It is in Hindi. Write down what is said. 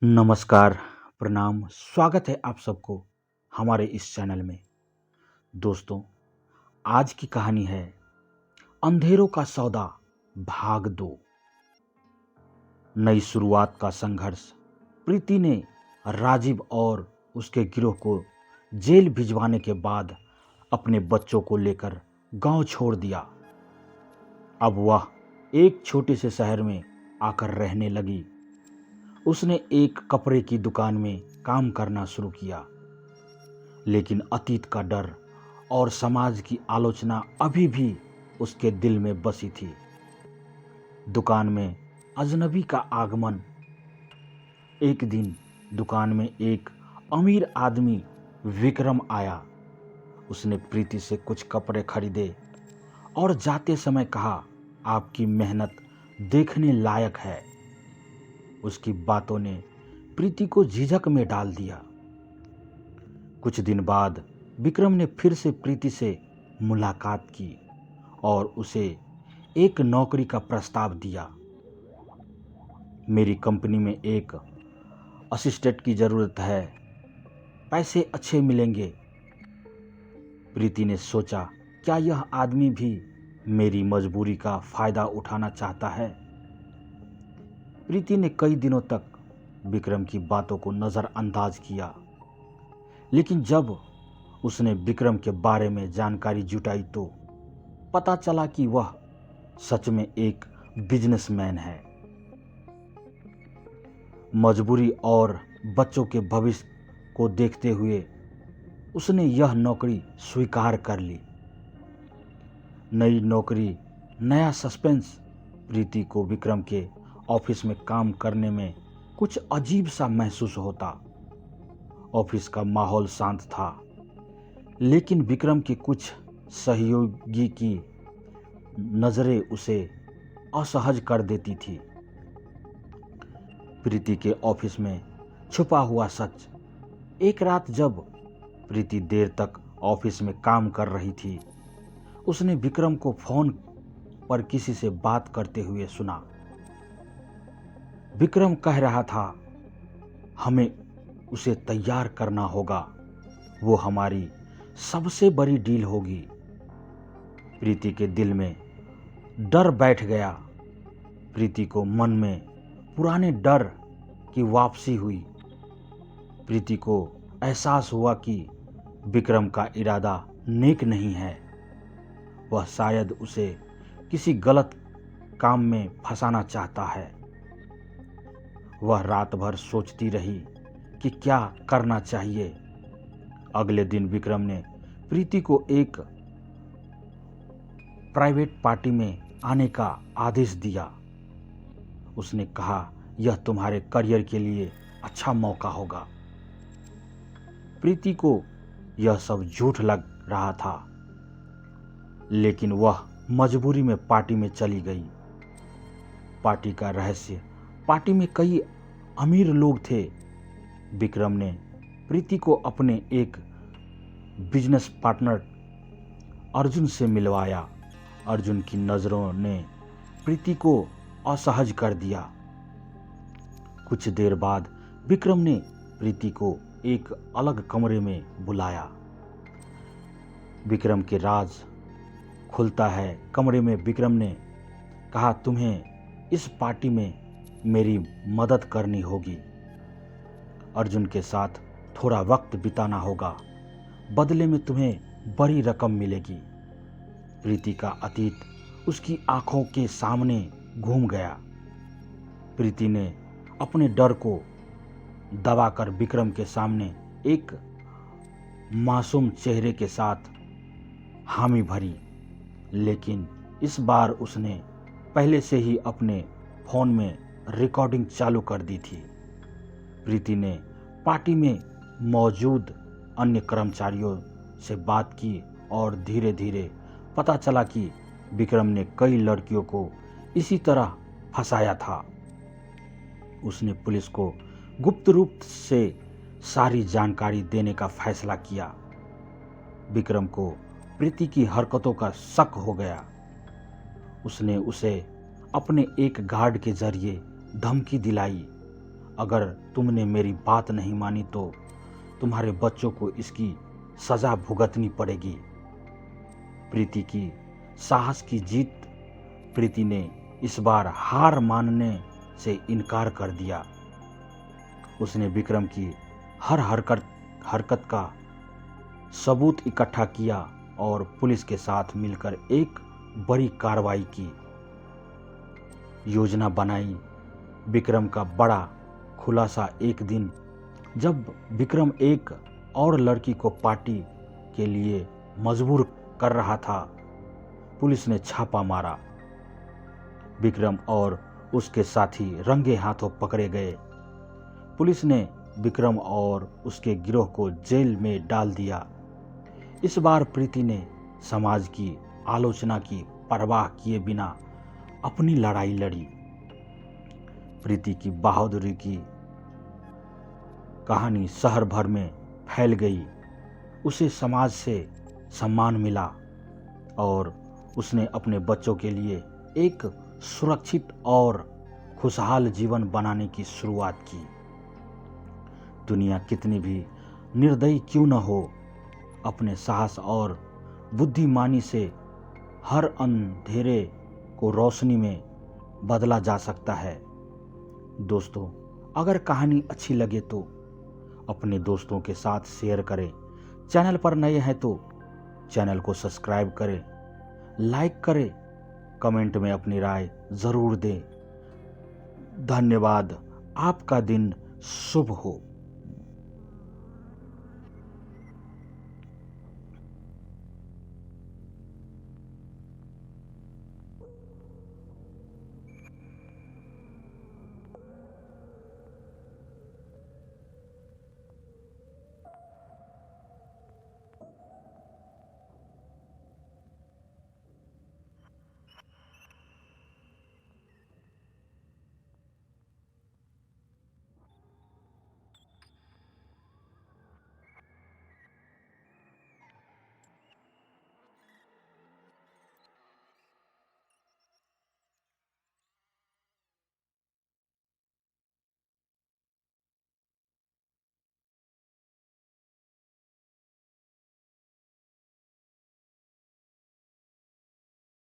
नमस्कार, प्रणाम, स्वागत है आप सबको हमारे इस चैनल में। दोस्तों, आज की कहानी है अंधेरों का सौदा भाग 2। नई शुरुआत का संघर्ष। प्रीति ने राजीव और उसके गिरोह को जेल भिजवाने के बाद अपने बच्चों को लेकर गांव छोड़ दिया। अब वह एक छोटे से शहर में आकर रहने लगी। उसने एक कपड़े की दुकान में काम करना शुरू किया, लेकिन अतीत का डर और समाज की आलोचना अभी भी उसके दिल में बसी थी। दुकान में अजनबी का आगमन। एक दिन दुकान में एक अमीर आदमी विक्रम आया। उसने प्रीति से कुछ कपड़े खरीदे और जाते समय कहा, आपकी मेहनत देखने लायक है। उसकी बातों ने प्रीति को झिझक में डाल दिया। कुछ दिन बाद विक्रम ने फिर से प्रीति से मुलाकात की और उसे एक नौकरी का प्रस्ताव दिया। मेरी कंपनी में एक असिस्टेंट की ज़रूरत है, पैसे अच्छे मिलेंगे। प्रीति ने सोचा, क्या यह आदमी भी मेरी मजबूरी का फ़ायदा उठाना चाहता है? प्रीति ने कई दिनों तक विक्रम की बातों को नज़रअंदाज किया, लेकिन जब उसने विक्रम के बारे में जानकारी जुटाई तो पता चला कि वह सच में एक बिजनेसमैन है। मजबूरी और बच्चों के भविष्य को देखते हुए उसने यह नौकरी स्वीकार कर ली। नई नौकरी, नया सस्पेंस। प्रीति को विक्रम के ऑफिस में काम करने में कुछ अजीब सा महसूस होता। ऑफिस का माहौल शांत था, लेकिन विक्रम के कुछ सहयोगी की नज़रें उसे असहज कर देती थी। प्रीति के ऑफिस में छुपा हुआ सच। एक रात जब प्रीति देर तक ऑफिस में काम कर रही थी, उसने विक्रम को फोन पर किसी से बात करते हुए सुना। विक्रम कह रहा था, हमें उसे तैयार करना होगा, वो हमारी सबसे बड़ी डील होगी। प्रीति के दिल में डर बैठ गया। प्रीति को मन में पुराने डर की वापसी हुई। प्रीति को एहसास हुआ कि विक्रम का इरादा नेक नहीं है। वह शायद उसे किसी गलत काम में फंसाना चाहता है। वह रात भर सोचती रही कि क्या करना चाहिए। अगले दिन विक्रम ने प्रीति को एक प्राइवेट पार्टी में आने का आदेश दिया। उसने कहा, यह तुम्हारे करियर के लिए अच्छा मौका होगा। प्रीति को यह सब झूठ लग रहा था, लेकिन वह मजबूरी में पार्टी में चली गई। पार्टी का रहस्य। पार्टी में कई अमीर लोग थे। विक्रम ने प्रीति को अपने एक बिजनेस पार्टनर अर्जुन से मिलवाया। अर्जुन की नज़रों ने प्रीति को असहज कर दिया। कुछ देर बाद विक्रम ने प्रीति को एक अलग कमरे में बुलाया। विक्रम के राज खुलता है। कमरे में विक्रम ने कहा, तुम्हें इस पार्टी में मेरी मदद करनी होगी। अर्जुन के साथ थोड़ा वक्त बिताना होगा, बदले में तुम्हें बड़ी रकम मिलेगी। प्रीति का अतीत उसकी आंखों के सामने घूम गया। प्रीति ने अपने डर को दबाकर विक्रम के सामने एक मासूम चेहरे के साथ हामी भरी, लेकिन इस बार उसने पहले से ही अपने फोन में रिकॉर्डिंग चालू कर दी थी। प्रीति ने पार्टी में मौजूद अन्य कर्मचारियों से बात की और धीरे धीरे पता चला कि विक्रम ने कई लड़कियों को इसी तरह फंसाया था। उसने पुलिस को गुप्त रूप से सारी जानकारी देने का फैसला किया। विक्रम को प्रीति की हरकतों का शक हो गया। उसने उसे अपने एक गार्ड के जरिए धमकी दिलाई, अगर तुमने मेरी बात नहीं मानी तो तुम्हारे बच्चों को इसकी सजा भुगतनी पड़ेगी। प्रीति की साहस की जीत। प्रीति ने इस बार हार मानने से इनकार कर दिया। उसने विक्रम की हर हरकत का सबूत इकट्ठा किया और पुलिस के साथ मिलकर एक बड़ी कार्रवाई की। योजना बनाई। विक्रम का बड़ा खुलासा एक दिन जब विक्रम एक और लड़की को पार्टी के लिए मजबूर कर रहा था, पुलिस ने छापा मारा। विक्रम और उसके साथी रंगे हाथों पकड़े गए। पुलिस ने विक्रम और उसके गिरोह को जेल में डाल दिया। इस बार प्रीति ने समाज की आलोचना की परवाह किए बिना अपनी लड़ाई लड़ी। प्रीति की बहादुरी की कहानी शहर भर में फैल गई। उसे समाज से सम्मान मिला और उसने अपने बच्चों के लिए एक सुरक्षित और खुशहाल जीवन बनाने की शुरुआत की। दुनिया कितनी भी निर्दयी क्यों न हो, अपने साहस और बुद्धिमानी से हर अंधेरे को रोशनी में बदला जा सकता है। दोस्तों, अगर कहानी अच्छी लगे तो अपने दोस्तों के साथ शेयर करें। चैनल पर नए हैं तो चैनल को सब्सक्राइब करें, लाइक करें, कमेंट में अपनी राय ज़रूर दें। धन्यवाद। आपका दिन शुभ हो।